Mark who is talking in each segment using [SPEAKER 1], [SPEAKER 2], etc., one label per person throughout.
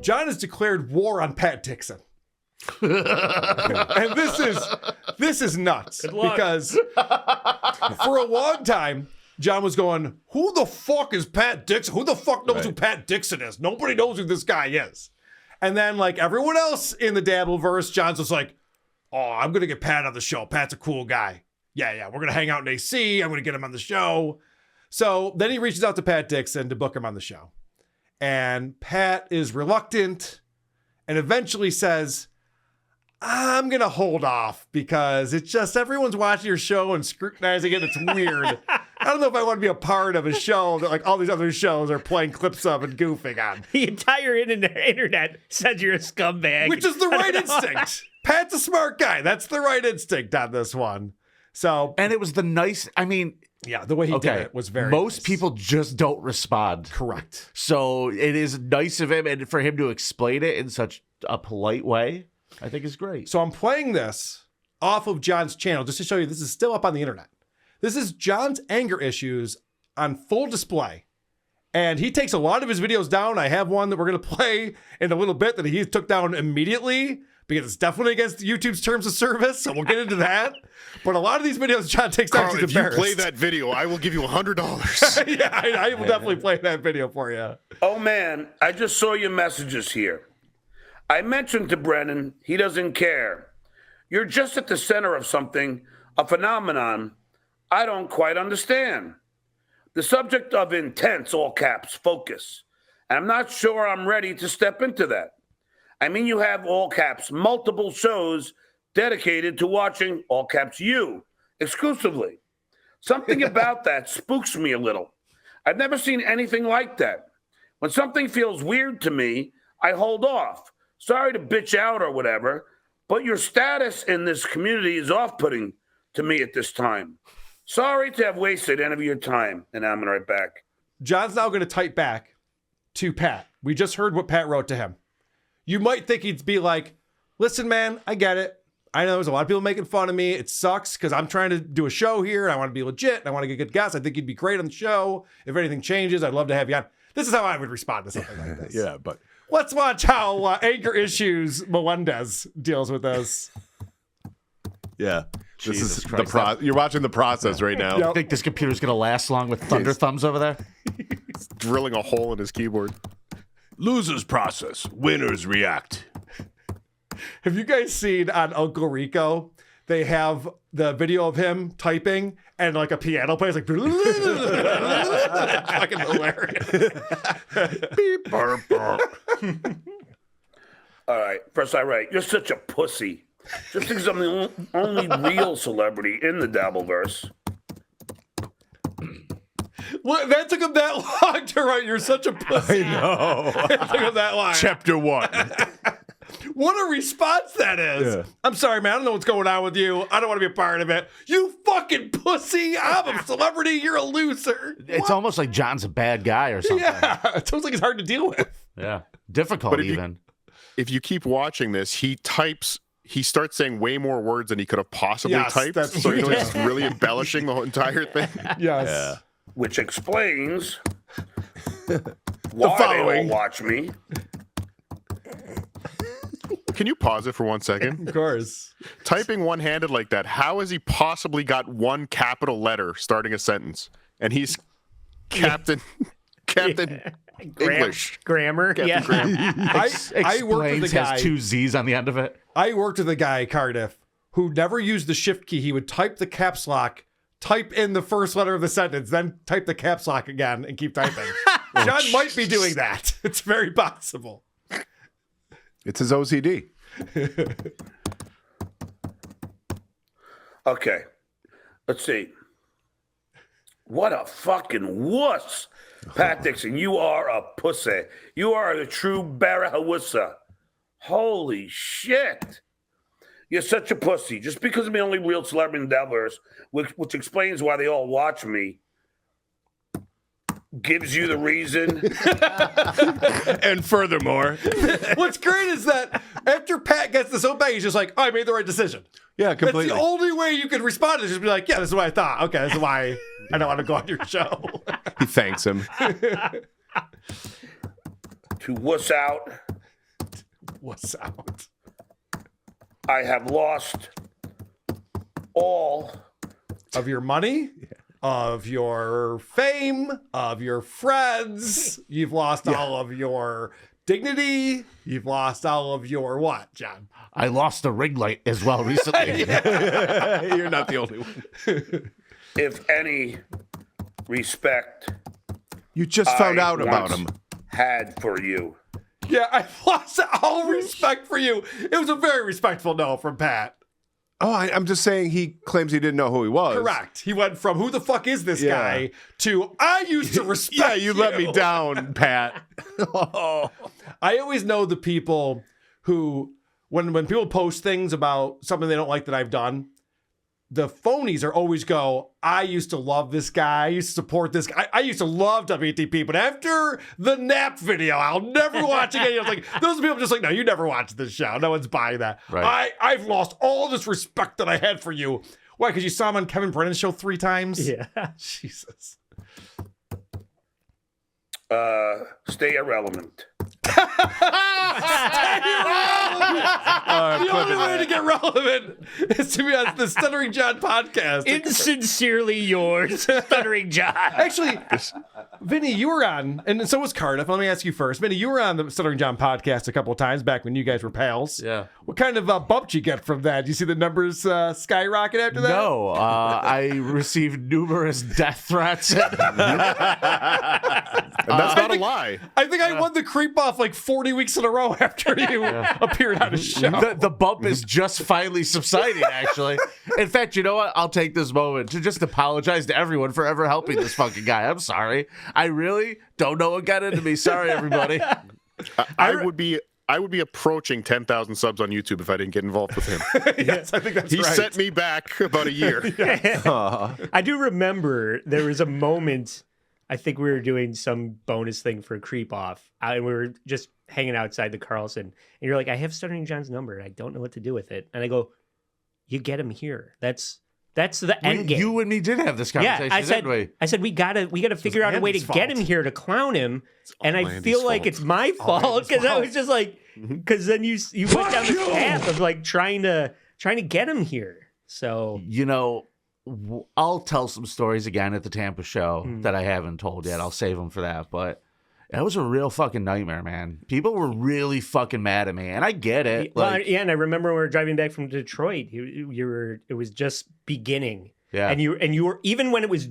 [SPEAKER 1] John has declared war on Pat Dixon. And this is nuts because for a long time, John was going, who the fuck is Pat Dixon? Who the fuck knows who Pat Dixon is? Nobody knows who this guy is. And then like everyone else in the Dabbleverse, John's just like, oh, I'm going to get Pat on the show. Pat's a cool guy. Yeah. We're going to hang out in AC. I'm going to get him on the show. So then he reaches out to Pat Dixon to book him on the show. And Pat is reluctant and eventually says, I'm going to hold off because it's just everyone's watching your show and scrutinizing it. It's weird. I don't know if I want to be a part of a show that like all these other shows are playing clips of and goofing on.
[SPEAKER 2] The entire internet says you're a scumbag.
[SPEAKER 1] Which is the right instinct. Pat's a smart guy. That's the right instinct on this one. So,
[SPEAKER 3] and it was the nice, I mean,
[SPEAKER 1] yeah, the way he did it was very
[SPEAKER 3] Most
[SPEAKER 1] nice.
[SPEAKER 3] people just don't respond.
[SPEAKER 1] Correct.
[SPEAKER 3] So it is nice of him, and for him to explain it in such a polite way, I think is great.
[SPEAKER 1] So I'm playing this off of John's channel just to show you this is still up on the internet. This is John's anger issues on full display. And he takes a lot of his videos down. I have one that we're going to play in a little bit that he took down immediately because it's definitely against YouTube's terms of service. So we'll get into that. But a lot of these videos John takes down.
[SPEAKER 4] Carl, if you play that video, I will give you $100.
[SPEAKER 1] Yeah, I will definitely play that video for you.
[SPEAKER 5] Oh, man, I just saw your messages here. I mentioned to Brennan, he doesn't care. You're just at the center of something, a phenomenon I don't quite understand. The subject of intense, all caps, focus. And I'm not sure I'm ready to step into that. I mean, you have all caps, multiple shows dedicated to watching all caps you exclusively. Something about that spooks me a little. I've never seen anything like that. When something feels weird to me, I hold off. Sorry to bitch out or whatever, but your status in this community is off-putting to me at this time. Sorry to have wasted any of your time, and I'm right back.
[SPEAKER 1] John's now going to type back to Pat. We just heard what Pat wrote to him. You might think he'd be like, listen, man, I get it. I know there's a lot of people making fun of me. It sucks because I'm trying to do a show here. And I want to be legit. And I want to get good guests. I think you'd be great on the show. If anything changes, I'd love to have you on. This is how I would respond to something like this.
[SPEAKER 4] Yeah, but
[SPEAKER 1] let's watch how Anger Issues Melendez deals with this.
[SPEAKER 4] Yeah. This
[SPEAKER 3] Jesus
[SPEAKER 4] is
[SPEAKER 3] Christ,
[SPEAKER 4] you're watching the process right now.
[SPEAKER 3] I think this computer's going to last long with thunder thumbs over there.
[SPEAKER 4] He's drilling a hole in his keyboard. Losers process. Winners react.
[SPEAKER 1] Have you guys seen on Uncle Rico, they have the video of him typing and like a piano plays like it's fucking hilarious.
[SPEAKER 4] Beep, burp, burp.
[SPEAKER 5] All right, first I write, you're such a pussy. Just because I'm the only real celebrity in the Dabbleverse.
[SPEAKER 1] What, that took him that long to write, you're such a pussy.
[SPEAKER 4] I know.
[SPEAKER 1] It took him that long.
[SPEAKER 4] Chapter 1.
[SPEAKER 1] What a response that is. Yeah. I'm sorry, man. I don't know what's going on with you. I don't want to be a part of it. You fucking pussy. I'm a celebrity. You're a loser.
[SPEAKER 3] It's almost like John's a bad guy or something.
[SPEAKER 1] Yeah. It sounds like it's hard to deal with.
[SPEAKER 3] Yeah. Difficult
[SPEAKER 4] But
[SPEAKER 3] even.
[SPEAKER 4] If you keep watching this, he starts saying way more words than he could have possibly typed. So he's really embellishing the whole entire thing.
[SPEAKER 1] Yes.
[SPEAKER 4] Yeah.
[SPEAKER 5] Which explains why they all watch me.
[SPEAKER 4] Can you pause it for 1 second?
[SPEAKER 1] Of course.
[SPEAKER 4] Typing one-handed like that, how has he possibly got one capital letter starting a sentence? And he's Captain English.
[SPEAKER 2] Grammar.
[SPEAKER 4] Captain
[SPEAKER 2] Yeah.
[SPEAKER 4] Grammar.
[SPEAKER 1] I worked with a guy.
[SPEAKER 3] Has 2 Z's on the end of it.
[SPEAKER 1] I worked with a guy, Cardiff, who never used the shift key. He would type the caps lock, type in the first letter of the sentence, then type the caps lock again and keep typing. John might be doing that. It's very possible.
[SPEAKER 4] It's his OCD.
[SPEAKER 5] Okay, let's see. What a fucking wuss. Pat Dixon, you are a pussy. You are a true barahawussa. Holy shit. You're such a pussy. Just because I'm the only real celebrity in the Dabbleverse, which explains why they all watch me, gives you the reason.
[SPEAKER 4] And furthermore.
[SPEAKER 1] What's great is that after Pat gets this so bad, he's just like, oh, I made the right decision.
[SPEAKER 4] Yeah, completely.
[SPEAKER 1] That's the only way you can respond is just be like, yeah, this is what I thought. Okay, this is why I don't want to go on your show.
[SPEAKER 4] He thanks him.
[SPEAKER 5] To wuss out.
[SPEAKER 1] What's out?
[SPEAKER 5] I have lost all
[SPEAKER 1] Of your money, of your fame, of your friends. You've lost all of your dignity. You've lost all of your what, John?
[SPEAKER 3] I lost a ring light as well recently.
[SPEAKER 6] You're not the only one.
[SPEAKER 5] if any respect
[SPEAKER 6] You just found
[SPEAKER 5] I
[SPEAKER 6] out about
[SPEAKER 5] once
[SPEAKER 6] him.
[SPEAKER 5] had for you.
[SPEAKER 1] Yeah, I lost all respect for you. It was a very respectful no from Pat.
[SPEAKER 6] Oh, I'm just saying he claims he didn't know who he was.
[SPEAKER 1] Correct. He went from who the fuck is this
[SPEAKER 6] Yeah.
[SPEAKER 1] guy to I used to respect
[SPEAKER 6] Yeah, you let me down, Pat.
[SPEAKER 1] I always know the people who, when people post things about something they don't like that I've done, the phonies are always go, I used to love this guy. I used to support this guy. I used to love WATP, but after the nap video, I'll never watch again. I was like, those people just like, no, you never watched this show. No one's buying that.
[SPEAKER 3] Right.
[SPEAKER 1] I've lost all this respect that I had for you. Why? Because you saw him on Kevin Brennan's show 3 times?
[SPEAKER 2] Yeah.
[SPEAKER 1] Jesus.
[SPEAKER 5] Stay irrelevant.
[SPEAKER 1] The only way to get relevant is to be on the Stuttering John podcast.
[SPEAKER 2] Insincerely yours, Stuttering John.
[SPEAKER 1] Actually, Vinny, you were on, and so was Cardiff. Let me ask you first. Vinny, you were on the Stuttering John podcast a couple of times back when you guys were pals.
[SPEAKER 3] Yeah.
[SPEAKER 1] What kind of bump did you get from that? Do you see the numbers skyrocket after that?
[SPEAKER 3] No, I received numerous death threats.
[SPEAKER 4] And that's not a lie.
[SPEAKER 1] I think I won the creep off like 40 weeks in a row after you appeared on a show.
[SPEAKER 3] The bump is just finally subsiding, actually. In fact, you know what? I'll take this moment to just apologize to everyone for ever helping this fucking guy. I'm sorry. I really don't know what got into me. Sorry, everybody.
[SPEAKER 4] I would be approaching 10,000 subs on YouTube if I didn't get involved with him.
[SPEAKER 1] Yes, I think that's
[SPEAKER 4] He
[SPEAKER 1] right.
[SPEAKER 4] sent me back about a year.
[SPEAKER 2] I do remember there was a moment, I think we were doing some bonus thing for Creep Off, and we were just hanging outside the Carlson, and you're like, I have Stuttering John's number. I don't know what to do with it. And I go, you get him here. That's the end game.
[SPEAKER 3] You and me did have this conversation,
[SPEAKER 2] I said,
[SPEAKER 3] didn't we?
[SPEAKER 2] I said we gotta figure out a way to
[SPEAKER 1] Andy's
[SPEAKER 2] get him
[SPEAKER 1] fault.
[SPEAKER 2] here to clown him, and I
[SPEAKER 4] Andy's
[SPEAKER 2] feel like
[SPEAKER 4] fault.
[SPEAKER 2] it's my fault because I was just like, because then you went down this path of like trying to get him here. So
[SPEAKER 3] You know, I'll tell some stories again at the Tampa show that I haven't told yet. I'll save them for that. But that was a real fucking nightmare, man. People were really fucking mad at me, and I get it.
[SPEAKER 2] well,
[SPEAKER 3] Like,
[SPEAKER 2] yeah, and I remember when we were driving back from Detroit, it was just beginning,
[SPEAKER 3] Yeah.
[SPEAKER 2] and you were even when it was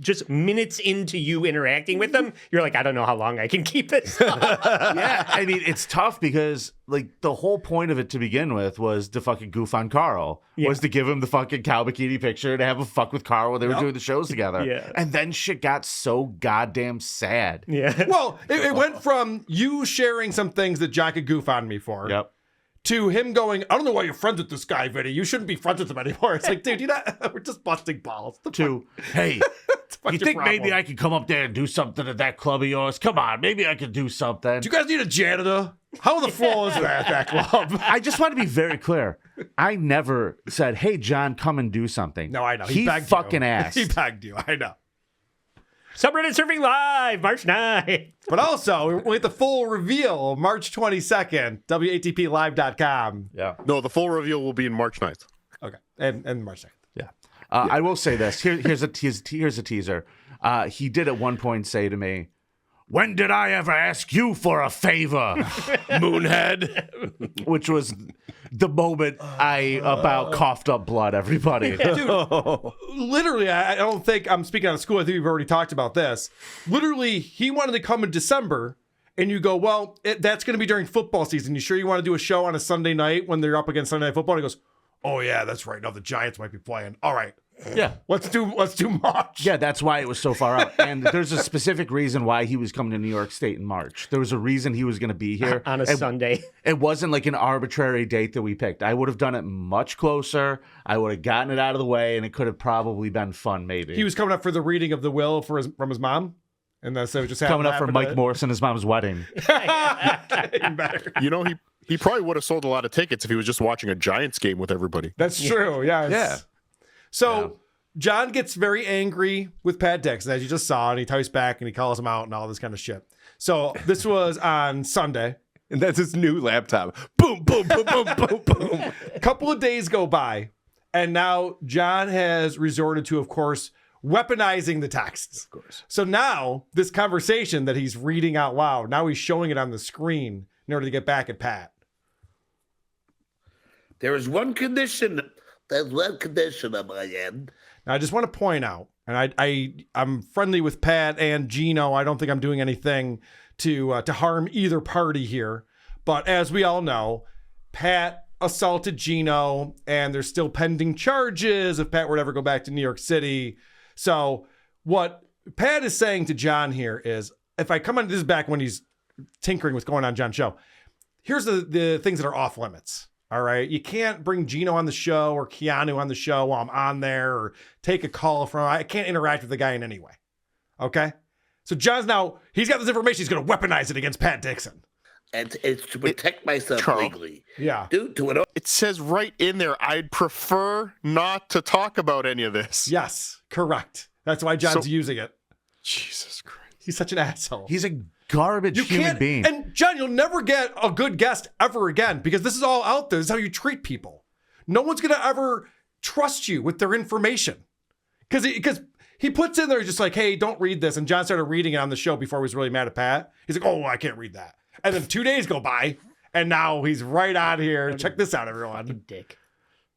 [SPEAKER 2] just minutes into you interacting with them, you're like, I don't know how long I can keep this up.
[SPEAKER 3] yeah, I mean, it's tough because like the whole point of it to begin with was to fucking goof on Carl, was to give him the fucking cow bikini picture, to have a fuck with Carl when they were doing the shows together.
[SPEAKER 2] Yeah.
[SPEAKER 3] And then shit got so goddamn sad.
[SPEAKER 2] Yeah.
[SPEAKER 1] Well, it went from you sharing some things that John could goof on me for.
[SPEAKER 3] Yep.
[SPEAKER 1] To him going, I don't know why you're friends with this guy, Vinny. You shouldn't be friends with him anymore. It's like, dude, we're just busting balls.
[SPEAKER 3] To, hey, you think maybe I could come up there and do something at that club of yours? Come on, maybe I could do something.
[SPEAKER 1] Do you guys need a janitor? How the floor is that at that club?
[SPEAKER 3] I just want to be very clear. I never said, hey, John, come and do something.
[SPEAKER 1] No, I know.
[SPEAKER 3] He
[SPEAKER 1] begged
[SPEAKER 3] fucking
[SPEAKER 1] you.
[SPEAKER 3] asked.
[SPEAKER 1] He begged you. I know.
[SPEAKER 2] Subreddit Surfing Live, March 9th.
[SPEAKER 1] But also, we get the full reveal March 22nd, WATPlive.com.
[SPEAKER 3] Yeah.
[SPEAKER 4] No, the full reveal will be in March 9th.
[SPEAKER 1] Okay. And March 2nd.
[SPEAKER 3] Yeah. I will say this. Here's a teaser. He did at one point say to me, when did I ever ask you for a favor?
[SPEAKER 6] Moonhead.
[SPEAKER 3] Which was the moment I about coughed up blood, everybody.
[SPEAKER 1] Dude, literally, I don't think I'm speaking out of school. I think we've already talked about this. Literally, he wanted to come in December, and you go, well, that's going to be during football season. You sure you want to do a show on a Sunday night when they're up against Sunday Night Football? And he goes, oh, yeah, that's right. Now the Giants might be playing. All right.
[SPEAKER 3] Yeah.
[SPEAKER 1] Let's do March.
[SPEAKER 3] Yeah, that's why it was so far out. And there's a specific reason why he was coming to New York State in March. There was a reason he was going to be here.
[SPEAKER 2] On a Sunday.
[SPEAKER 3] It wasn't like an arbitrary date that we picked. I would have done it much closer. I would have gotten it out of the way, and it could have probably been fun, maybe.
[SPEAKER 1] He was coming up for the reading of the will from his mom. And that's so it just
[SPEAKER 3] coming up for Mike
[SPEAKER 1] Moore.
[SPEAKER 3] Morris and his mom's wedding.
[SPEAKER 4] You know, he probably would have sold a lot of tickets if he was just watching a Giants game with everybody.
[SPEAKER 1] That's true. Yeah.
[SPEAKER 3] Yeah.
[SPEAKER 1] So John gets very angry with Pat Dixon, as you just saw, and he types back and he calls him out and all this kind of shit. So this was on Sunday.
[SPEAKER 6] And that's his new laptop. Boom, boom, boom, boom, boom, boom.
[SPEAKER 1] A couple of days go by, and now John has resorted to, of course, weaponizing the texts. Of course. So now this conversation that he's reading out loud, now he's showing it on the screen in order to get back at Pat.
[SPEAKER 5] There is one condition. There's one condition on my end.
[SPEAKER 1] Now, I just want to point out, and I'm friendly with Pat and Gino. I don't think I'm doing anything to harm either party here. But as we all know, Pat assaulted Gino, and there's still pending charges if Pat were to ever go back to New York City. So what Pat is saying to John here is, if I come on, this is back when he's tinkering with going on John's show. Here's the things that are off limits. All right. You can't bring Gino on the show or Keanu on the show while I'm on there, or take a call from, I can't interact with the guy in any way. Okay. So John's now, he's got this information. He's going to weaponize it against Pat Dixon.
[SPEAKER 5] And it's to protect myself legally.
[SPEAKER 1] Yeah.
[SPEAKER 5] Due to an
[SPEAKER 4] It says right in there, I'd prefer not to talk about any of this.
[SPEAKER 1] Yes, correct. That's why John's using it.
[SPEAKER 4] Jesus Christ.
[SPEAKER 1] He's such an asshole.
[SPEAKER 3] He's a garbage human being.
[SPEAKER 1] And John, you'll never get a good guest ever again, because this is all out there. This is how you treat people. No one's going to ever trust you with their information. Because he puts in there, he's just like, hey, don't read this. And John started reading it on the show before he was really mad at Pat. He's like, oh, I can't read that. And then 2 days go by, and now he's right on here. Check this out, everyone.
[SPEAKER 2] Dick.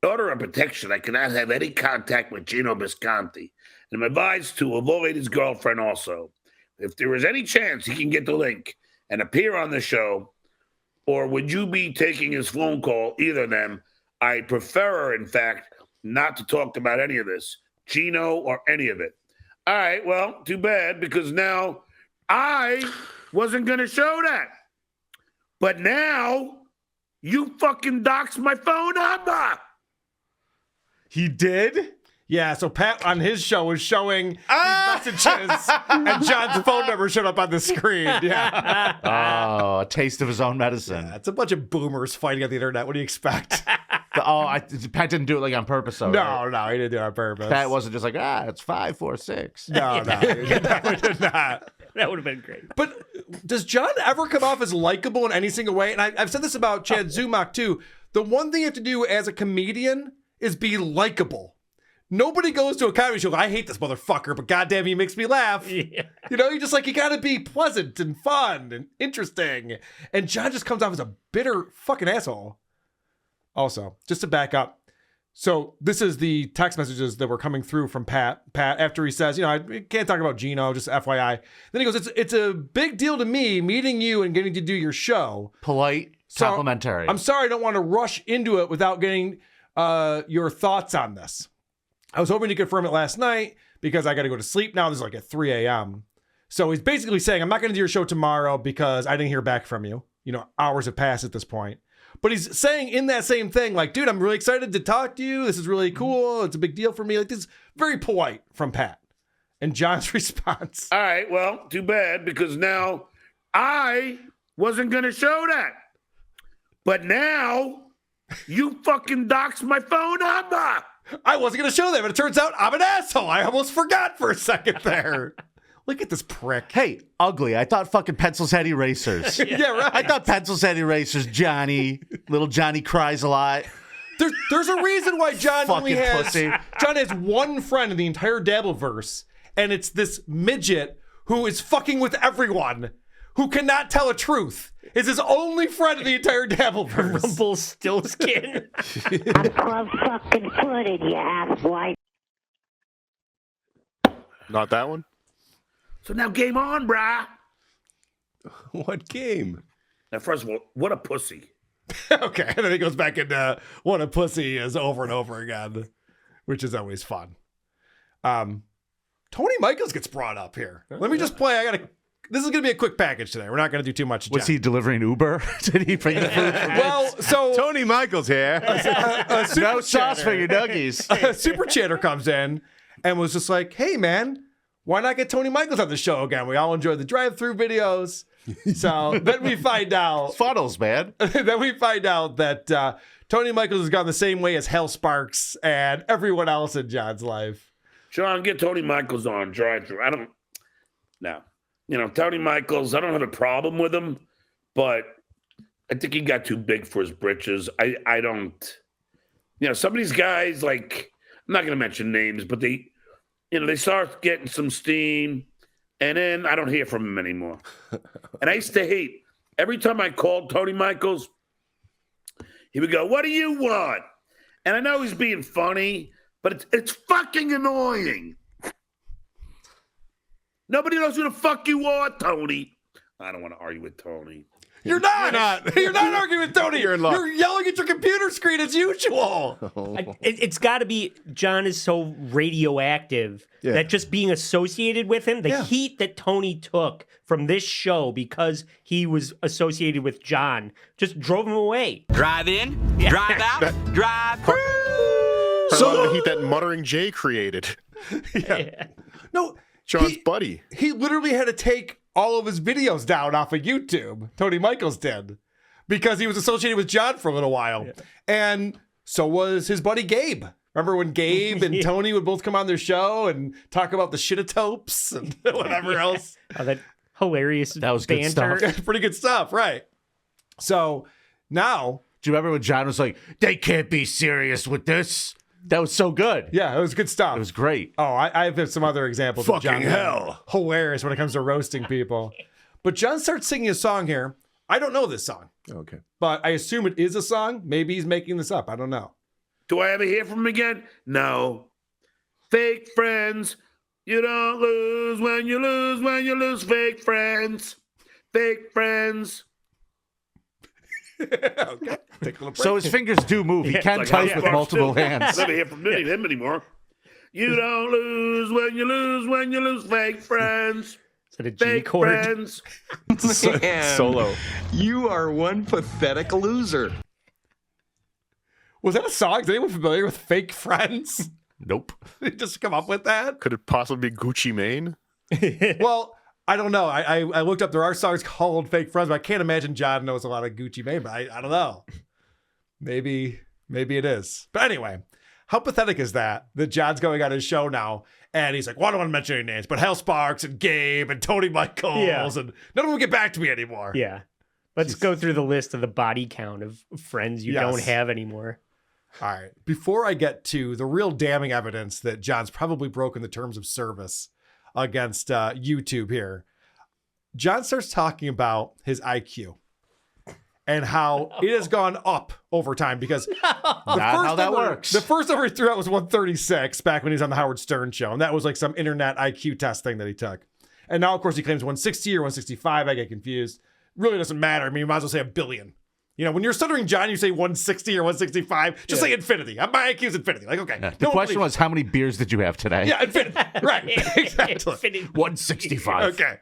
[SPEAKER 5] order of protection, I cannot have any contact with Gino Bisconti. And I'm advised to avoid his girlfriend also. If there is any chance he can get the link and appear on the show, or would you be taking his phone call, either of them, I prefer, in fact, not to talk about any of this, Gino or any of it. All right, well, too bad, because now I wasn't going to show that. But now you fucking doxed my phone number.
[SPEAKER 1] He did? Yeah, so Pat on his show was showing these messages, and John's phone number showed up on the screen. Yeah.
[SPEAKER 3] Oh, a taste of his own medicine.
[SPEAKER 1] Yeah, it's a bunch of boomers fighting on the internet. What do you expect?
[SPEAKER 3] Pat didn't do it like on purpose, though.
[SPEAKER 1] No,
[SPEAKER 3] right?
[SPEAKER 1] no, he didn't do it on purpose.
[SPEAKER 3] Pat wasn't just like, it's 5, 4, 6.
[SPEAKER 1] No, no, he did not.
[SPEAKER 2] That would have been great.
[SPEAKER 1] But does John ever come off as likable in any single way? And I've said this about Chad Zumach too. The one thing you have to do as a comedian is be likable. Nobody goes to a comedy show, I hate this motherfucker, but goddamn, he makes me laugh. Yeah. You know, you gotta be pleasant and fun and interesting. And John just comes off as a bitter fucking asshole. Also, just to back up, so this is the text messages that were coming through from Pat after he says, I can't talk about Gino, just FYI. Then he goes, it's a big deal to me meeting you and getting to do your show.
[SPEAKER 3] Polite, complimentary.
[SPEAKER 1] I'm sorry, I don't want to rush into it without getting your thoughts on this. I was hoping to confirm it last night because I got to go to sleep now. This is like at 3 a.m. So he's basically saying, I'm not going to do your show tomorrow because I didn't hear back from you. Hours have passed at this point. But he's saying in that same thing, like, dude, I'm really excited to talk to you. This is really cool. It's a big deal for me. Like, this is very polite from Pat. And John's response.
[SPEAKER 5] All right, well, too bad, because now I wasn't going to show that. But now you fucking doxed my phone number.
[SPEAKER 1] I wasn't going to show that, but it turns out I'm an asshole. I almost forgot for a second there. Look at this prick.
[SPEAKER 3] Hey, ugly. I thought fucking pencils had erasers.
[SPEAKER 1] Yeah, right.
[SPEAKER 3] I thought pencils had erasers, Johnny. Little Johnny cries a lot.
[SPEAKER 1] There's a reason why John only has
[SPEAKER 3] pussy.
[SPEAKER 1] John has one friend in the entire Dabbleverse, and it's this midget who is fucking with everyone, who cannot tell a truth. Is his only friend in the entire Dabbleverse.
[SPEAKER 2] Rumpelstiltskin.
[SPEAKER 7] I'm 12 fucking footed, you asswipe.
[SPEAKER 4] Not that one?
[SPEAKER 5] So now game on, brah.
[SPEAKER 6] What game?
[SPEAKER 5] Now, first of all, what a pussy.
[SPEAKER 1] Okay, and then he goes back into what a pussy is over and over again, which is always fun. Tony Michaels gets brought up here. Let me just play. This is going to be a quick package today. We're not going to do too much.
[SPEAKER 3] Was he delivering Uber? Did he bring the food?
[SPEAKER 1] Well, so
[SPEAKER 6] Tony Michaels here.
[SPEAKER 3] No sauce for your nuggies.
[SPEAKER 1] A super chatter comes in and was just like, hey, man, why not get Tony Michaels on the show again? We all enjoy the drive-through videos. So then we find out.
[SPEAKER 3] Funnels, man.
[SPEAKER 1] Then we find out that Tony Michaels has gone the same way as Hal Sparks and everyone else in John's life.
[SPEAKER 5] Sean, get Tony Michaels on drive-through. Tony Michaels, I don't have a problem with him, but I think he got too big for his britches. I don't. Some of these guys, like, I'm not going to mention names, but they start getting some steam, and then I don't hear from them anymore. And I used to hate every time I called Tony Michaels, he would go, "What do you want?" And I know he's being funny, but it's fucking annoying. Nobody knows who the fuck you are, Tony. I don't want to argue with Tony.
[SPEAKER 1] You're not. You're not arguing with Tony.
[SPEAKER 6] You're in luck.
[SPEAKER 1] You're yelling at your computer screen as usual.
[SPEAKER 2] It's got to be John is so radioactive that just being associated with him, the heat that Tony took from this show because he was associated with John just drove him away.
[SPEAKER 8] Drive in, drive out, drive through.
[SPEAKER 4] So the heat that Muttering Jay created.
[SPEAKER 1] No,
[SPEAKER 4] John's buddy.
[SPEAKER 1] He literally had to take all of his videos down off of YouTube. Tony Michaels did, because he was associated with John for a little while. Yeah. And so was his buddy Gabe. Remember when Gabe and Tony would both come on their show and talk about the shitotopes and whatever else?
[SPEAKER 2] Oh, that hilarious
[SPEAKER 3] that was
[SPEAKER 2] banter.
[SPEAKER 3] Good stuff.
[SPEAKER 1] Pretty good stuff, right? So now,
[SPEAKER 3] do you remember when John was like, "They can't be serious with this"? That was so good.
[SPEAKER 1] Yeah, it was good stuff.
[SPEAKER 3] It was great.
[SPEAKER 1] Oh, I have some other examples.
[SPEAKER 6] Fucking
[SPEAKER 1] of John
[SPEAKER 6] hell.
[SPEAKER 1] Hilarious when it comes to roasting people. But John starts singing a song here. I don't know this song.
[SPEAKER 6] Okay.
[SPEAKER 1] But I assume it is a song. Maybe he's making this up. I don't know.
[SPEAKER 5] Do I ever hear from him again? No. Fake friends. You don't lose when you lose. Fake friends. Fake friends.
[SPEAKER 1] Okay. Take a little break.
[SPEAKER 3] So his fingers do move. He can
[SPEAKER 5] like
[SPEAKER 3] type with multiple hands.
[SPEAKER 5] I never hear from him anymore. You don't lose when you lose. Fake friends.
[SPEAKER 2] Is that a G
[SPEAKER 5] Fake
[SPEAKER 2] chord?
[SPEAKER 5] friends.
[SPEAKER 6] Solo.
[SPEAKER 8] You are one pathetic loser.
[SPEAKER 1] Was that a song? Is anyone familiar with Fake Friends?
[SPEAKER 3] Nope.
[SPEAKER 1] Did you just come up with that?
[SPEAKER 4] Could it possibly be Gucci Mane?
[SPEAKER 1] Well, I don't know. I looked up. There are songs called Fake Friends, but I can't imagine John knows a lot of Gucci Mane. But I don't know. Maybe it is. But anyway, how pathetic is that John's going on his show now and he's like, well, I don't want to mention any names, but Hal Sparks and Gabe and Tony Michaels and none of them will get back to me anymore.
[SPEAKER 2] Yeah. Let's go through the list of the body count of friends you don't have anymore.
[SPEAKER 1] All right. Before I get to the real damning evidence that John's probably broken the terms of service against YouTube here, John starts talking about his IQ and how it has gone up over time because the first number he threw out was 136 back when he was on the Howard Stern show. And that was like some internet IQ test thing that he took. And now, of course, he claims 160 or 165. I get confused. Really doesn't matter. I mean, you might as well say a billion. You know, when you're stuttering John, you say 160 or 165. Just say infinity. My IQ is infinity. Like, okay.
[SPEAKER 3] The question was, how many beers did you have today?
[SPEAKER 1] Yeah, infinity. Right. Exactly.
[SPEAKER 3] 165.
[SPEAKER 1] Okay.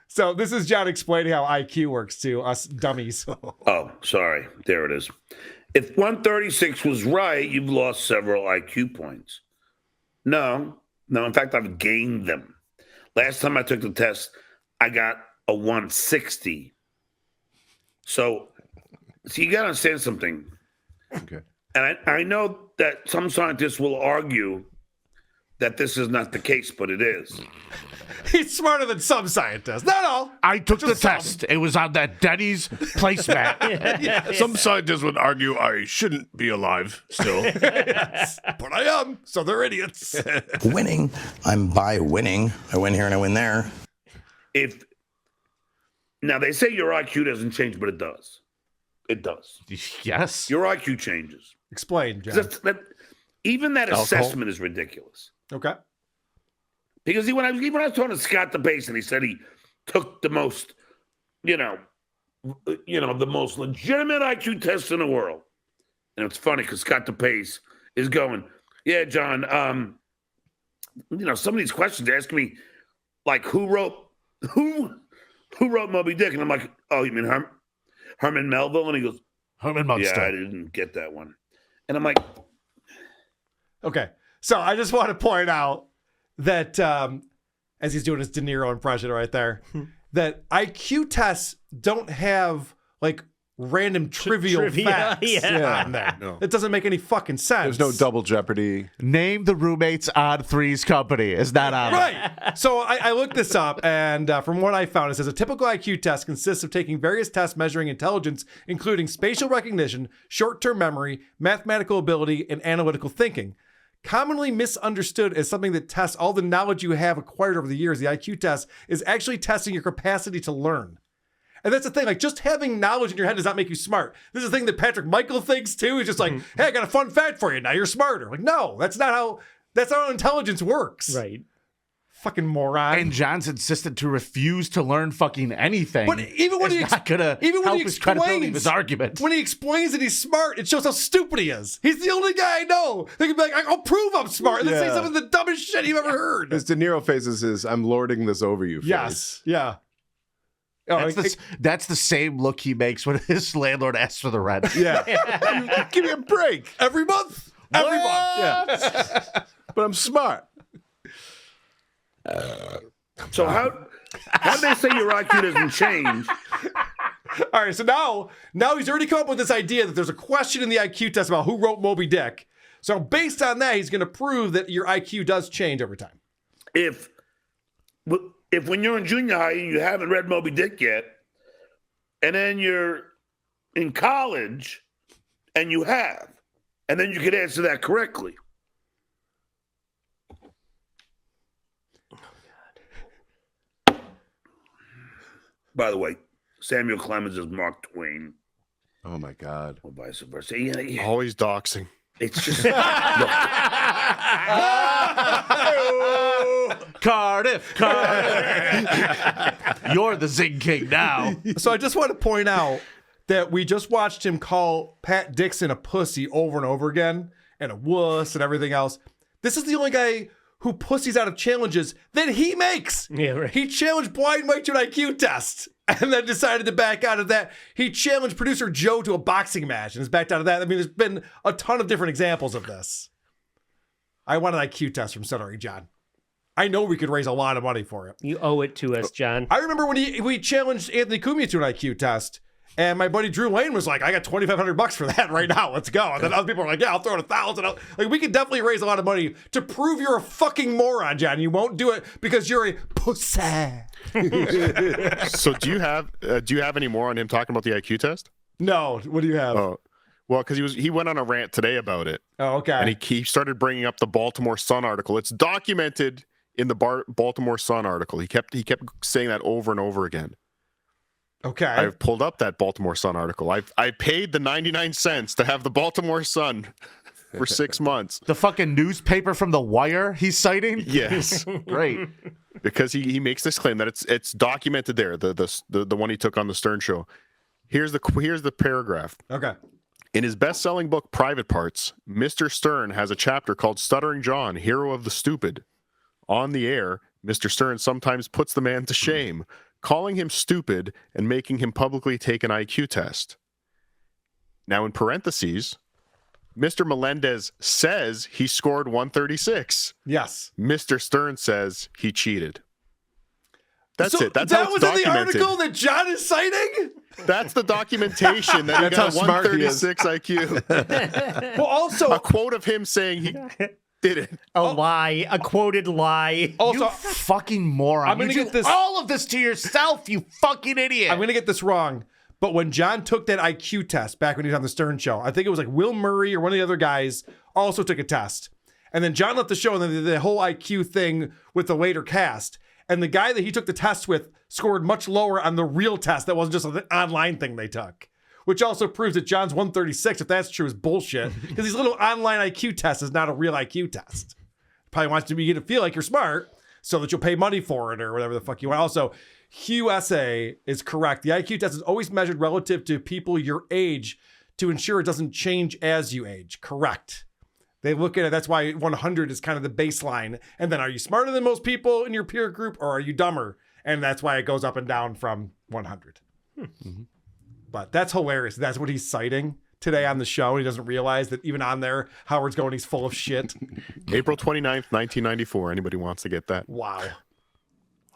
[SPEAKER 1] So this is John explaining how IQ works to us dummies.
[SPEAKER 5] Oh, sorry. There it is. If 136 was right, you've lost several IQ points. No. In fact, I've gained them. Last time I took the test, I got a 160. So you got to understand something.
[SPEAKER 6] Okay.
[SPEAKER 5] And I know that some scientists will argue that this is not the case, but it is.
[SPEAKER 1] He's smarter than some scientists. Not all.
[SPEAKER 3] I took the test. It was on that Denny's placemat.
[SPEAKER 6] Some scientists would argue I shouldn't be alive still.
[SPEAKER 1] Yes, but I am. So they're idiots.
[SPEAKER 9] Winning. I'm by winning. I win here and I win there.
[SPEAKER 5] Now they say your IQ doesn't change, but it does. It does.
[SPEAKER 3] Yes.
[SPEAKER 5] Your IQ changes.
[SPEAKER 1] Explain, John.
[SPEAKER 5] Even that assessment is ridiculous.
[SPEAKER 1] Okay.
[SPEAKER 5] Because when I was talking to Scott DePace and he said he took the most, the most legitimate IQ test in the world. And it's funny because Scott DePace is going, yeah, John, some of these questions asking me, like, who wrote Moby Dick? And I'm like, oh, you mean Herman Melville? And he goes,
[SPEAKER 3] Herman Munster.
[SPEAKER 5] Yeah, I didn't get that one. And I'm like,
[SPEAKER 1] okay. So I just want to point out that as he's doing his De Niro impression right there, that IQ tests don't have like random trivial facts on there.
[SPEAKER 6] No.
[SPEAKER 1] It doesn't make any fucking sense.
[SPEAKER 6] There's no double jeopardy.
[SPEAKER 3] Name the roommates on Three's Company. Is that on?
[SPEAKER 1] Right. So I looked this up, and from what I found, it says a typical IQ test consists of taking various tests measuring intelligence, including spatial recognition, short-term memory, mathematical ability, and analytical thinking. Commonly misunderstood as something that tests all the knowledge you have acquired over the years, the IQ test is actually testing your capacity to learn. And that's the thing, like, just having knowledge in your head does not make you smart. This is the thing that Patrick Michael thinks too. He's just like, hey, I got a fun fact for you. Now you're smarter. Like, no, that's not how intelligence works.
[SPEAKER 2] Right.
[SPEAKER 1] Fucking moron.
[SPEAKER 3] And John's insistent to refuse to learn fucking anything.
[SPEAKER 1] But even when
[SPEAKER 3] it's not gonna help his credibility of his argument.
[SPEAKER 1] When he explains that he's smart, it shows how stupid he is. He's the only guy I know that can be like, I'll prove I'm smart, and then say some of the dumbest shit you've ever heard.
[SPEAKER 6] As De Niro faces his "I'm lording this over you" face.
[SPEAKER 1] Yes. Yeah. Oh,
[SPEAKER 3] That's the same look he makes when his landlord asks for the rent.
[SPEAKER 6] Yeah. Give me a break.
[SPEAKER 1] Every month. Every month.
[SPEAKER 6] Yeah. But I'm smart.
[SPEAKER 5] So how do they say your IQ doesn't change?
[SPEAKER 1] All right, so now he's already come up with this idea that there's a question in the IQ test about who wrote Moby Dick. So based on that, he's going to prove that your IQ does change over time.
[SPEAKER 5] If when you're in junior high and you haven't read Moby Dick yet, and then you're in college and you have, and then you could answer that correctly. By the way, Samuel Clemens is Mark Twain.
[SPEAKER 6] Oh my God.
[SPEAKER 5] Or vice versa. Yeah.
[SPEAKER 4] Always doxing.
[SPEAKER 5] It's just
[SPEAKER 3] Cardiff. You're the Zing King now.
[SPEAKER 1] So I just want to point out that we just watched him call Pat Dixon a pussy over and over again, and a wuss and everything else. This is the only guy who pussies out of challenges that he makes.
[SPEAKER 2] Yeah, right.
[SPEAKER 1] He challenged Blind Mike to an IQ test and then decided to back out of that. He challenged producer Joe to a boxing match and has backed out of that. I mean, there's been a ton of different examples of this. I want an IQ test from Stuttering John. I know we could raise a lot of money for it.
[SPEAKER 2] You owe it to us, John.
[SPEAKER 1] I remember when we challenged Anthony Cumia to an IQ test, and my buddy Drew Lane was like, I got $2,500 for that right now. Let's go. And then other people were like, yeah, I'll throw in $1,000. Like, we could definitely raise a lot of money to prove you're a fucking moron, John. You won't do it because you're a pussy.
[SPEAKER 4] So do you have any more on him talking about the IQ test?
[SPEAKER 1] No. What do you have?
[SPEAKER 4] Oh, well, because he went on a rant today about it.
[SPEAKER 1] Oh, okay.
[SPEAKER 4] And he started bringing up the Baltimore Sun article. It's documented in the Baltimore Sun article. He kept saying that over and over again.
[SPEAKER 1] Okay.
[SPEAKER 4] I've pulled up that Baltimore Sun article. I paid the 99 cents to have the Baltimore Sun for 6 months.
[SPEAKER 3] The fucking newspaper from The Wire he's citing?
[SPEAKER 4] Yes.
[SPEAKER 3] Great.
[SPEAKER 4] Because he makes this claim that it's documented there, the one he took on the Stern Show. Here's the paragraph.
[SPEAKER 1] Okay.
[SPEAKER 4] In his best-selling book, Private Parts, Mr. Stern has a chapter called Stuttering John, Hero of the Stupid. On the air, Mr. Stern sometimes puts the man to shame, calling him stupid and making him publicly take an IQ test. Now, in parentheses, Mr. Melendez says he scored 136.
[SPEAKER 1] Yes.
[SPEAKER 4] Mr. Stern says he cheated. That's it. That's
[SPEAKER 1] that
[SPEAKER 4] how
[SPEAKER 1] was
[SPEAKER 4] it's
[SPEAKER 1] in the
[SPEAKER 4] documented.
[SPEAKER 1] article that John is citing?
[SPEAKER 4] That's the documentation that he
[SPEAKER 6] That's how
[SPEAKER 4] got
[SPEAKER 6] smart he is.
[SPEAKER 4] 136 IQ.
[SPEAKER 1] Well, also,
[SPEAKER 4] A quote of him saying he did it.
[SPEAKER 2] A lie, a quoted lie.
[SPEAKER 1] also,
[SPEAKER 3] You fucking moron.
[SPEAKER 1] I'm gonna
[SPEAKER 3] You
[SPEAKER 1] get
[SPEAKER 3] do
[SPEAKER 1] this-
[SPEAKER 3] all of this to yourself, you fucking idiot.
[SPEAKER 1] I'm going to get this wrong, but when John took that IQ test back when he was on the Stern Show, I think it was like Will Murray or one of the other guys also took a test. And then John left the show and then they did the whole IQ thing with the later cast. And the guy that he took the test with scored much lower on the real test. That wasn't just an online thing they took, which also proves that John's 136, if that's true, is bullshit. Because these little online IQ tests is not a real IQ test. Probably wants you to feel like you're smart so that you'll pay money for it or whatever the fuck you want. Also, Hugh S.A. is correct. The IQ test is always measured relative to people your age to ensure it doesn't change as you age. Correct. They look at it. That's why 100 is kind of the baseline. And then are you smarter than most people in your peer group or are you dumber? And that's why it goes up and down from 100. Mm-hmm. But that's hilarious. That's what he's citing today on the show. He doesn't realize that even on there, Howard's going, he's full of shit.
[SPEAKER 4] April 29th, 1994. Anybody wants to get that?
[SPEAKER 1] Wow.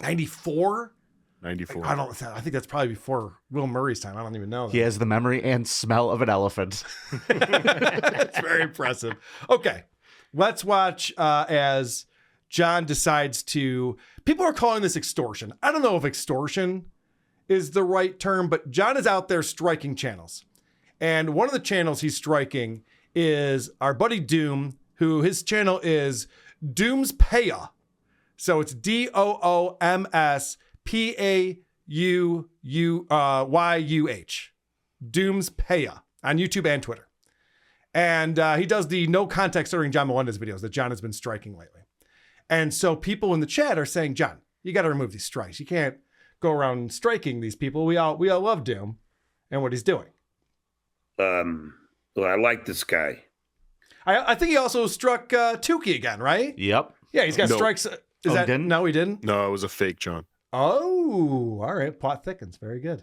[SPEAKER 1] 94?
[SPEAKER 4] 94.
[SPEAKER 1] I think that's probably before Will Murray's time. I don't even know.
[SPEAKER 3] He has the memory and smell of an elephant.
[SPEAKER 1] That's very impressive. Okay, let's watch as John decides to. People are calling this extortion. I don't know if extortion is the right term, but John is out there striking channels. And one of the channels he's striking is our buddy Doom, who his channel is Doom's Paya. So it's DoomsPauyuh. Doom's Paya on YouTube and Twitter. And he does the no context Stuttering John Melendez videos that John has been striking lately. And so people in the chat are saying, John, you got to remove these strikes. You can't go around striking these people. We all love Doom and what he's doing.
[SPEAKER 5] Well, I like this guy.
[SPEAKER 1] I think he also struck Tukey again, right?
[SPEAKER 3] Yep.
[SPEAKER 1] Yeah, he's got
[SPEAKER 4] No.
[SPEAKER 1] strikes.
[SPEAKER 3] He didn't?
[SPEAKER 1] No, he didn't.
[SPEAKER 4] No, it was a fake, John.
[SPEAKER 1] Oh, all right. Plot thickens. Very good.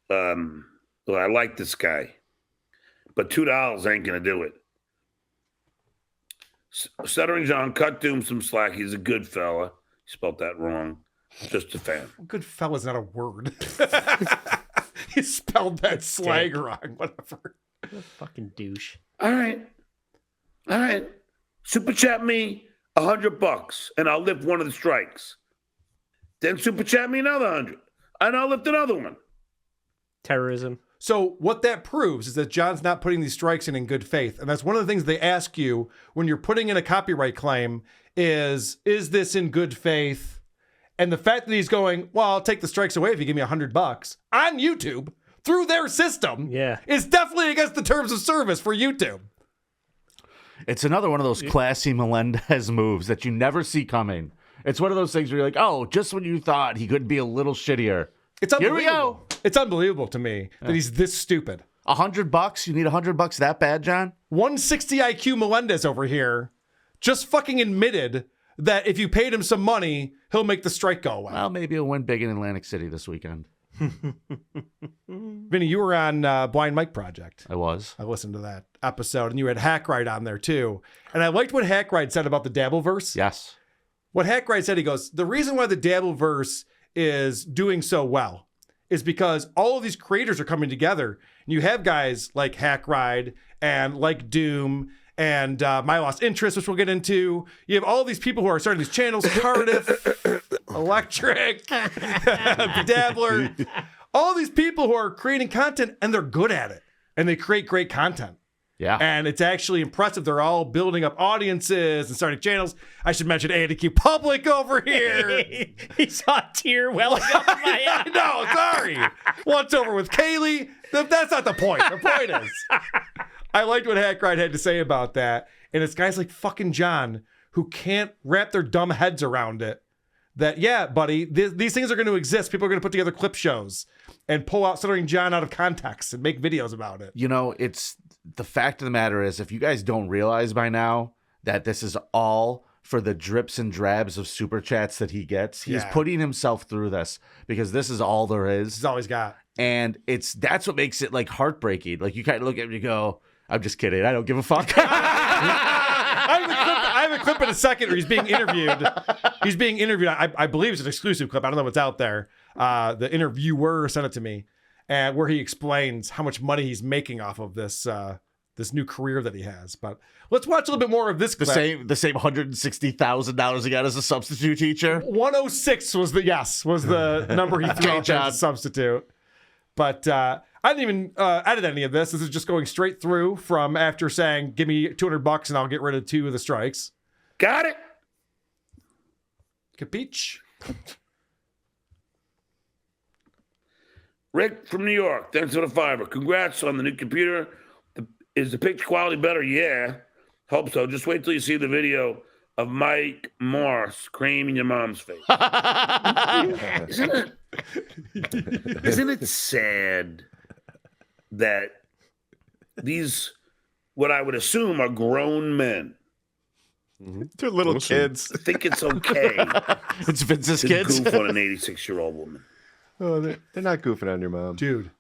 [SPEAKER 5] Well, I like this guy, but $2 ain't gonna do it. Stuttering John, cut Doom some slack. He's a good fella. He spelled that wrong. Just a fan.
[SPEAKER 1] Good fella's not a word. He spelled that slang wrong. Whatever.
[SPEAKER 2] What a fucking douche.
[SPEAKER 5] All right. Super chat me $100 and I'll lift one of the strikes. Then super chat me another 100 and I'll lift another one.
[SPEAKER 2] Terrorism.
[SPEAKER 1] So what that proves is that John's not putting these strikes in good faith. And that's one of the things they ask you when you're putting in a copyright claim is this in good faith? And the fact that he's going, well, I'll take the strikes away if you give me $100 on YouTube through their system is definitely against the terms of service for YouTube.
[SPEAKER 3] It's another one of those classy Melendez moves that you never see coming. It's one of those things where you're like, oh, just when you thought he could be a little shittier.
[SPEAKER 1] It's unbelievable.
[SPEAKER 3] Here we go.
[SPEAKER 1] It's unbelievable to me that he's this stupid.
[SPEAKER 3] $100? You need $100 that bad, John?
[SPEAKER 1] 160 IQ Melendez over here just fucking admitted that if you paid him some money, he'll make the strike go away.
[SPEAKER 3] Well, maybe he'll win big in Atlantic City this weekend.
[SPEAKER 1] Vinny, you were on Blind Mike Project.
[SPEAKER 3] I was.
[SPEAKER 1] I listened to that episode, and you had Hackride on there too. And I liked what Hackride said about the Dabbleverse.
[SPEAKER 3] Yes.
[SPEAKER 1] What Hackride said, he goes, the reason why the Dabbleverse is doing so well is because all of these creators are coming together. And you have guys like Hackride and like Doom and My Lost Interest, which we'll get into. You have all these people who are starting these channels, Cardiff, Electric, Dabbler, all these people who are creating content, and they're good at it. And they create great content.
[SPEAKER 3] Yeah.
[SPEAKER 1] And it's actually impressive. They're all building up audiences and starting channels. I should mention ADQ Public over here.
[SPEAKER 2] He saw a tear welling up in my eye.
[SPEAKER 1] I know, sorry. Once over with Kaylee. That's not the point. The point is, I liked what Hackride had to say about that. And it's guys like fucking John who can't wrap their dumb heads around it. That, yeah, buddy, these things are going to exist. People are going to put together clip shows and pull out Stuttering John out of context and make videos about it.
[SPEAKER 3] You know, it's the fact of the matter is, if you guys don't realize by now that this is all for the drips and drabs of super chats that he gets, he's putting himself through this because this is all there is.
[SPEAKER 1] He's all he's got.
[SPEAKER 3] And that's what makes it like heartbreaking. Like you kind of look at him and you go, I'm just kidding. I don't give a fuck.
[SPEAKER 1] I have a clip in a second where he's being interviewed. He's being interviewed. I believe it's an exclusive clip. I don't know what's out there. The interviewer sent it to me, and where he explains how much money he's making off of this this new career that he has. But let's watch a little bit more of this clip.
[SPEAKER 3] The same $160,000 he got as a substitute teacher.
[SPEAKER 1] 106 was the number he threw out as a substitute. But I didn't even edit any of this. This is just going straight through from after saying, give me $200 and I'll get rid of 2 of the strikes.
[SPEAKER 5] Got it.
[SPEAKER 1] Capiche?
[SPEAKER 5] Rick from New York, thanks for the $5. Congrats on the new computer. Is the picture quality better? Yeah. Hope so. Just wait till you see the video of Mike Morse creaming your mom's face. Isn't it sad that these, what I would assume are grown men,
[SPEAKER 6] They're little kids.
[SPEAKER 5] think it's okay
[SPEAKER 3] It's Vince's
[SPEAKER 5] to
[SPEAKER 3] kids.
[SPEAKER 5] goof on an 86-year-old woman?
[SPEAKER 6] Oh, they're not goofing on your mom.
[SPEAKER 1] Dude.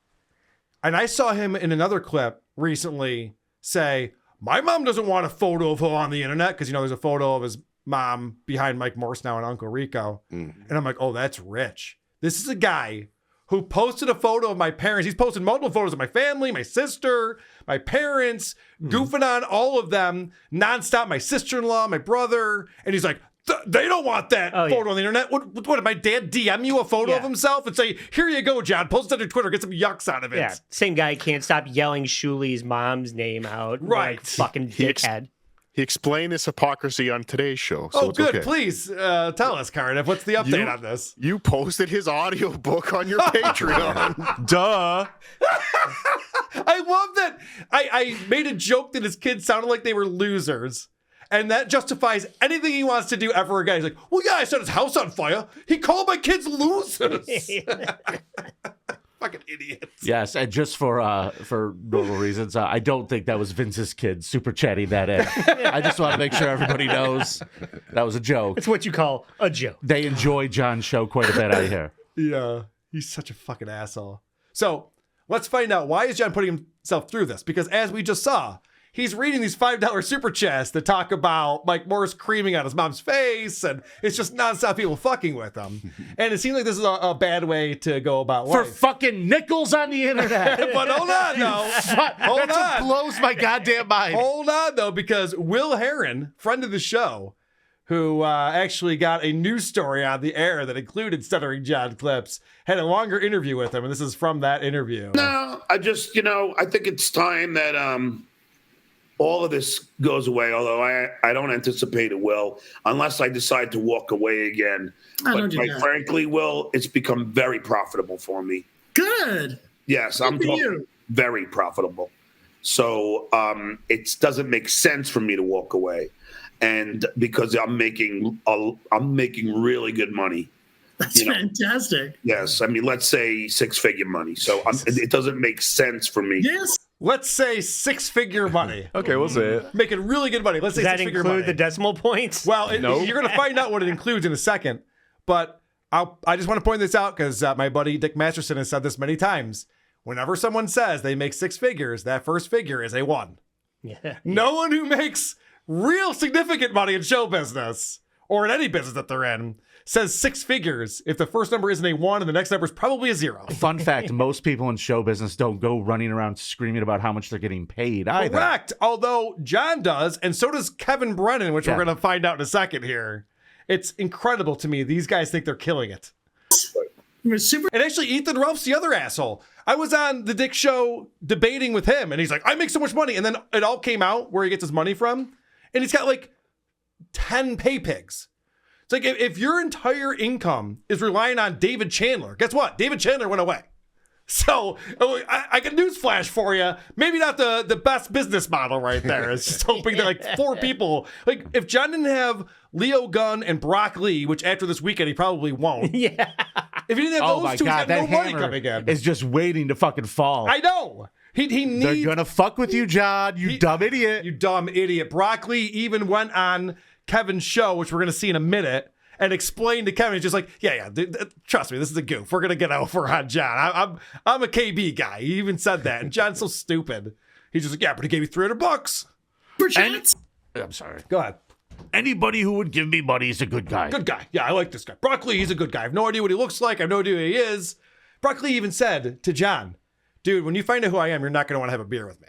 [SPEAKER 1] And I saw him in another clip recently say, my mom doesn't want a photo of her on the internet, because, you know, there's a photo of his mom behind Mike Morse now and Uncle Rico. And I'm like, oh, that's rich. This is a guy who posted a photo of my parents. He's posted multiple photos of my family, my sister, my parents, goofing on all of them nonstop. My sister-in-law, my brother. And he's like, they don't want that photo on the internet. What did my dad DM you a photo of himself and say, here you go, John, post it on your Twitter, get some yucks out of it.
[SPEAKER 2] Yeah, same guy can't stop yelling Shuli's mom's name out.
[SPEAKER 1] Right.
[SPEAKER 2] Like, fucking dickhead.
[SPEAKER 4] He explained his hypocrisy on today's show. So it's
[SPEAKER 1] good.
[SPEAKER 4] okay.
[SPEAKER 1] Please tell us, Cardiff. What's the update on this?
[SPEAKER 4] You posted his audiobook on your Patreon.
[SPEAKER 3] Duh.
[SPEAKER 1] I love that. I made a joke that his kids sounded like they were losers. And that justifies anything he wants to do ever again. He's like, well, yeah, I set his house on fire. He called my kids losers. Fucking idiots.
[SPEAKER 3] Yes, and just for normal reasons, I don't think that was Vince's kid super chatting that in. I just want to make sure everybody knows that was a joke.
[SPEAKER 2] It's what you call a joke.
[SPEAKER 3] They enjoy John's show quite a bit out here.
[SPEAKER 1] Yeah, he's such a fucking asshole. So let's find out, why is John putting himself through this? Because as we just saw, he's reading these $5 super chats that talk about Mike Morris creaming on his mom's face, and it's just nonstop people fucking with him. And it seems like this is a bad way to go about
[SPEAKER 3] For
[SPEAKER 1] life.
[SPEAKER 3] fucking nickels on the internet.
[SPEAKER 1] But hold on, though. Hold
[SPEAKER 3] That
[SPEAKER 1] on.
[SPEAKER 3] blows my goddamn mind.
[SPEAKER 1] Hold on, though, because Will Heron, friend of the show, who actually got a news story on the air that included Stuttering John clips, had a longer interview with him, and this is from that interview.
[SPEAKER 5] No, I just, I think it's time that all of this goes away, although I don't anticipate it will, unless I decide to walk away again. But quite frankly, Will, it's become very profitable for me.
[SPEAKER 10] Good.
[SPEAKER 5] Yes, I'm talking very profitable. So it doesn't make sense for me to walk away. And because I'm making really good money.
[SPEAKER 10] That's fantastic.
[SPEAKER 5] Yes, I mean, let's say 6-figure money. So it doesn't make sense for me.
[SPEAKER 10] Yes.
[SPEAKER 1] Let's say 6-figure money.
[SPEAKER 6] Okay, we'll say it.
[SPEAKER 1] Making really good money. Let's say
[SPEAKER 2] Does that
[SPEAKER 1] 6-figure
[SPEAKER 2] include
[SPEAKER 1] money.
[SPEAKER 2] the decimal points?
[SPEAKER 1] Well, you're going to find out what it includes in a second. But I just want to point this out because my buddy Dick Masterson has said this many times. Whenever someone says they make 6 figures, that first figure is a 1.
[SPEAKER 2] Yeah.
[SPEAKER 1] No one who makes real significant money in show business or in any business that they're in says 6 figures if the first number isn't a 1 and the next number is probably a 0.
[SPEAKER 3] Fun fact, most people in show business don't go running around screaming about how much they're getting paid either.
[SPEAKER 1] Correct. Although John does, and so does Kevin Brennan, which we're going to find out in a second here. It's incredible to me. These guys think they're killing it. And actually, Ethan Ralph's the other asshole. I was on the Dick Show debating with him, and he's like, I make so much money. And then it all came out where he gets his money from, and he's got like 10 pay pigs. It's like, if your entire income is relying on David Chandler, guess what? David Chandler went away. So I got news flash for you. Maybe not the best business model right there. It's just hoping that like 4 people, like if John didn't have Leo Gunn and Brock Lee, which after this weekend he probably won't.
[SPEAKER 2] Yeah.
[SPEAKER 1] If he didn't have those two, he's got no money coming in.
[SPEAKER 3] Is just waiting to fucking fall.
[SPEAKER 1] I know. He needs.
[SPEAKER 3] They're gonna fuck with you, John. You dumb idiot.
[SPEAKER 1] You dumb idiot. Brock Lee even went on Kevin's show, which we're gonna see in a minute, and explained to Kevin, he's just like, yeah, trust me, this is a goof. We're gonna get over on John. I'm a KB guy. He even said that, and John's so stupid. He's just like, yeah, but he gave me $300
[SPEAKER 10] for chance.
[SPEAKER 3] I'm sorry.
[SPEAKER 1] Go ahead.
[SPEAKER 3] Anybody who would give me money is a good guy.
[SPEAKER 1] Good guy. Yeah, I like this guy. Brock Lee, he's a good guy. I have no idea what he looks like. I have no idea who he is. Brock Lee even said to John, dude, when you find out who I am, you're not going to want to have a beer with me.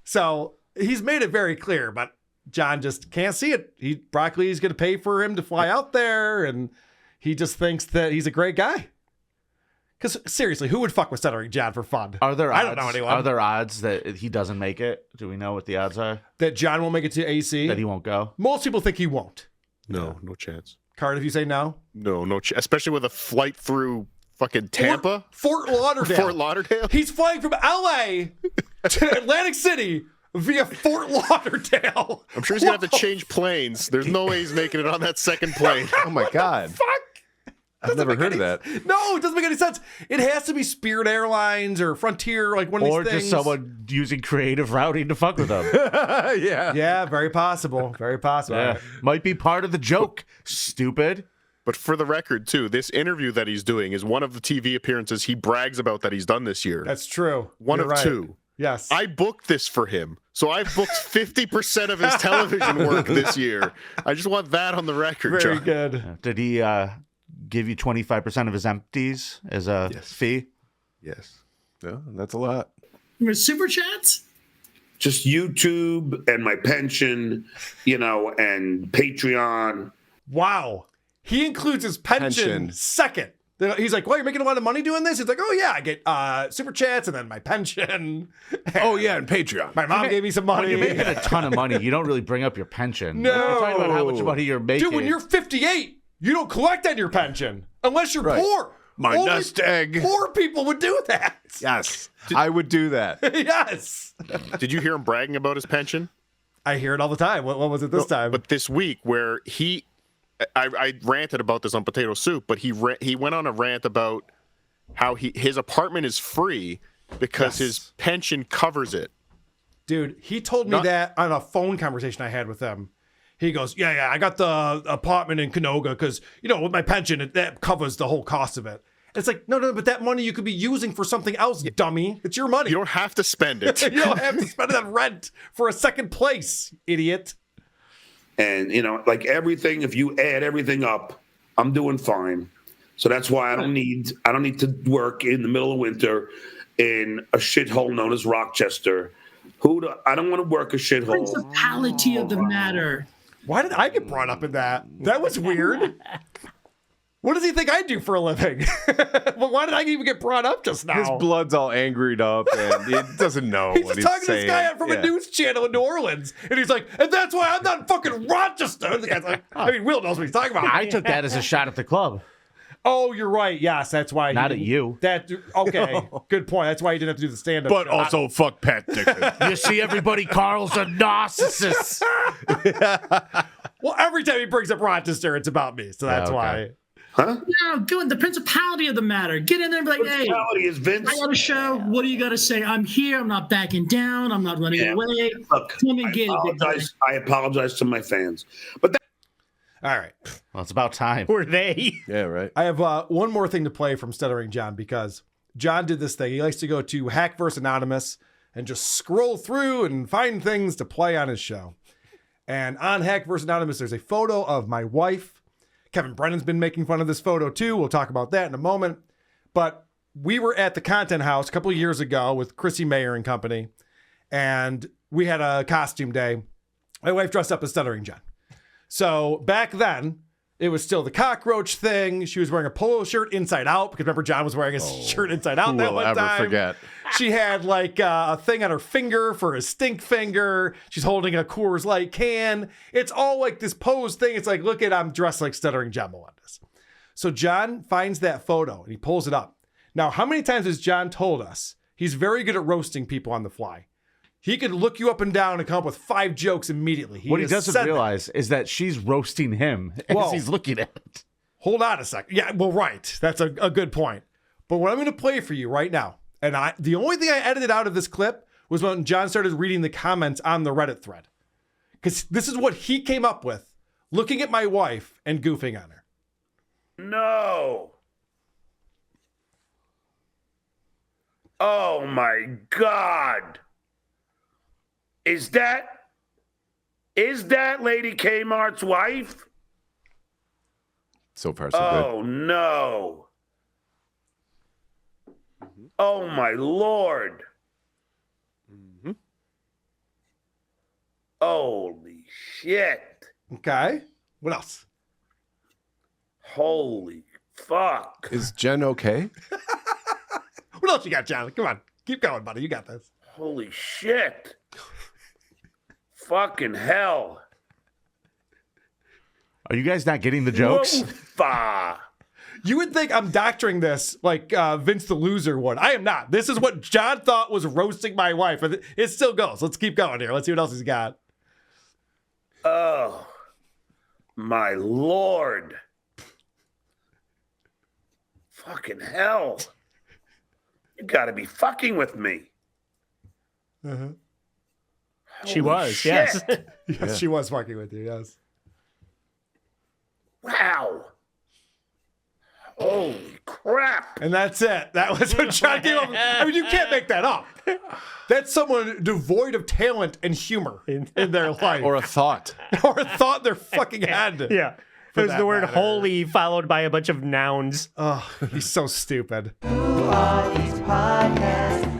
[SPEAKER 1] So he's made it very clear, but John just can't see it. Brock Lee's going to pay for him to fly out there, and he just thinks that he's a great guy. Because seriously, who would fuck with Stuttering John for fun?
[SPEAKER 3] Are there odds?
[SPEAKER 1] I don't know anyone.
[SPEAKER 3] Are there odds that he doesn't make it? Do we know what the odds are?
[SPEAKER 1] That John won't make it to AC?
[SPEAKER 3] That he won't go?
[SPEAKER 1] Most people think he won't.
[SPEAKER 4] No chance.
[SPEAKER 1] Cardiff, you say no?
[SPEAKER 4] No especially with a flight through fucking Tampa?
[SPEAKER 1] Fort Lauderdale.
[SPEAKER 4] Fort Lauderdale?
[SPEAKER 1] He's flying from LA to Atlantic City via Fort Lauderdale.
[SPEAKER 4] I'm sure he's going to have to change planes. There's no way he's making it on that second plane.
[SPEAKER 6] Oh my God.
[SPEAKER 1] Fuck.
[SPEAKER 6] I've never heard of that.
[SPEAKER 1] No, it doesn't make any sense. It has to be Spirit Airlines or Frontier, like one of these things.
[SPEAKER 3] Or just someone using creative routing to fuck with them.
[SPEAKER 1] Yeah, very possible. Very possible.
[SPEAKER 3] Yeah. Might be part of the joke, stupid.
[SPEAKER 4] But for the record, too, this interview that he's doing is one of the TV appearances he brags about that he's done this year.
[SPEAKER 1] That's true.
[SPEAKER 4] One
[SPEAKER 1] You're
[SPEAKER 4] of
[SPEAKER 1] right.
[SPEAKER 4] 2.
[SPEAKER 1] Yes.
[SPEAKER 4] I booked this for him. So I've booked 50% of his television work this year. I just want that on the record,
[SPEAKER 1] Very
[SPEAKER 4] John.
[SPEAKER 1] good.
[SPEAKER 3] Did he give you 25% of his empties as a fee?
[SPEAKER 6] Yes. Yeah, that's a lot.
[SPEAKER 10] With super chats?
[SPEAKER 5] Just YouTube and my pension, and Patreon.
[SPEAKER 1] Wow. He includes his pension second. He's like, well, you're making a lot of money doing this? He's like, oh, yeah, I get super chats and then my pension.
[SPEAKER 6] Oh, yeah, and Patreon.
[SPEAKER 1] My mom gave me some money.
[SPEAKER 3] When you're making a ton of money, you don't really bring up your pension.
[SPEAKER 1] No.
[SPEAKER 3] Like, you're talking about how much money you're making.
[SPEAKER 1] Dude, when you're 58, you don't collect on your pension unless you're poor.
[SPEAKER 6] My
[SPEAKER 1] Only
[SPEAKER 6] nest egg.
[SPEAKER 1] Poor people would do that.
[SPEAKER 6] Yes. I would do that.
[SPEAKER 1] Yes.
[SPEAKER 4] Did you hear him bragging about his pension?
[SPEAKER 1] I hear it all the time. What was it this time?
[SPEAKER 4] But this week where I ranted about this on Potato Soup, but he went on a rant about how his apartment is free because his pension covers it.
[SPEAKER 1] Dude, he told me that on a phone conversation I had with him. He goes, yeah, I got the apartment in Canoga because, with my pension, that covers the whole cost of it. It's like, no, but that money you could be using for something else, dummy. It's your money.
[SPEAKER 4] You don't have to spend it.
[SPEAKER 1] You don't have to spend it on rent for a second place, idiot.
[SPEAKER 5] And, like everything, if you add everything up, I'm doing fine. So that's why I don't need to work in the middle of winter in a shithole known as Rochester. I don't want to work a shithole.
[SPEAKER 10] Principality of the matter.
[SPEAKER 1] Why did I get brought up in that? That was weird. What does he think I do for a living? Well, why did I even get brought up just now?
[SPEAKER 6] His blood's all angried up, and he doesn't know
[SPEAKER 1] he's
[SPEAKER 6] what
[SPEAKER 1] just talking
[SPEAKER 6] saying.
[SPEAKER 1] to this guy from a news channel in New Orleans, and he's like, and that's why I'm not in fucking Rochester. The guy's like, Will knows what he's talking about.
[SPEAKER 3] I took that as a shot at the club.
[SPEAKER 1] Oh, you're right. Yes, that's why.
[SPEAKER 3] Not at you.
[SPEAKER 1] Okay, good point. That's why you didn't have to do the stand-up.
[SPEAKER 6] But also, fuck Pat Dixon.
[SPEAKER 3] You see, everybody, Carl's a narcissist.
[SPEAKER 1] Well, every time he brings up Rochester, it's about me, so that's why.
[SPEAKER 5] Huh?
[SPEAKER 10] No, go the principality of the matter. Get in there and be like, hey,
[SPEAKER 5] Principality is Vince.
[SPEAKER 10] I got a show. What do you got to say? I'm here. I'm not backing down. I'm not running away.
[SPEAKER 5] Look, I apologize to my fans. But
[SPEAKER 1] all right.
[SPEAKER 3] Well, it's about time.
[SPEAKER 2] Were they?
[SPEAKER 6] Yeah, right.
[SPEAKER 1] I have one more thing to play from Stuttering John, because John did this thing. He likes to go to Hackverse Anonymous and just scroll through and find things to play on his show. And on Hackverse Anonymous, there's a photo of my wife. Kevin Brennan's been making fun of this photo too. We'll talk about that in a moment. But we were at the Content House a couple of years ago with Chrissy Mayer and company, and we had a costume day. My wife dressed up as Stuttering John. So back then, it was still the cockroach thing. She was wearing a polo shirt inside out, because remember John was wearing his shirt inside out that one time.
[SPEAKER 6] Who will ever forget?
[SPEAKER 1] She had like a thing on her finger for a stink finger. She's holding a Coors Light can. It's all like this pose thing. It's like, look at, I'm dressed like Stuttering John Melendez. So John finds that photo and he pulls it up. Now, how many times has John told us he's very good at roasting people on the fly? He could look you up and down and come up with 5 jokes immediately.
[SPEAKER 3] What he doesn't realize is that she's roasting him as he's looking at it.
[SPEAKER 1] Hold on a second. Yeah, well, right. That's a good point. But what I'm going to play for you right now, and the only thing I edited out of this clip was when John started reading the comments on the Reddit thread. Because this is what he came up with, looking at my wife and goofing on her.
[SPEAKER 5] no. Oh my God. Is that Lady Kmart's wife?
[SPEAKER 6] So far, so good.
[SPEAKER 5] Oh no. Oh my Lord. Holy shit.
[SPEAKER 1] Okay. What else?
[SPEAKER 5] Holy fuck.
[SPEAKER 6] Is Jen okay?
[SPEAKER 1] What else you got, John? Come on. Keep going, buddy. You got this.
[SPEAKER 5] Holy shit. Fucking hell.
[SPEAKER 3] Are you guys not getting the jokes?
[SPEAKER 5] Woofa.
[SPEAKER 1] You would think I'm doctoring this like Vince the Loser would. I am not. This is what John thought was roasting my wife. And it still goes. Let's keep going here. Let's see what else he's got.
[SPEAKER 5] Oh, my Lord. Fucking hell. You gotta be fucking with me.
[SPEAKER 2] She
[SPEAKER 5] Holy
[SPEAKER 2] was,
[SPEAKER 5] shit.
[SPEAKER 2] yes.
[SPEAKER 1] Yes, she was fucking with you, yes.
[SPEAKER 5] Wow. Holy crap.
[SPEAKER 1] And that's it. That was what John came up with. I mean, you can't make that up. That's someone devoid of talent and humor in their life.
[SPEAKER 6] Or a thought.
[SPEAKER 1] Or a thought in their fucking head.
[SPEAKER 2] Yeah. It was
[SPEAKER 1] that
[SPEAKER 2] the word
[SPEAKER 1] matter.
[SPEAKER 2] holy followed by a bunch of nouns.
[SPEAKER 1] Oh, he's so stupid.
[SPEAKER 11] Who are these podcasts?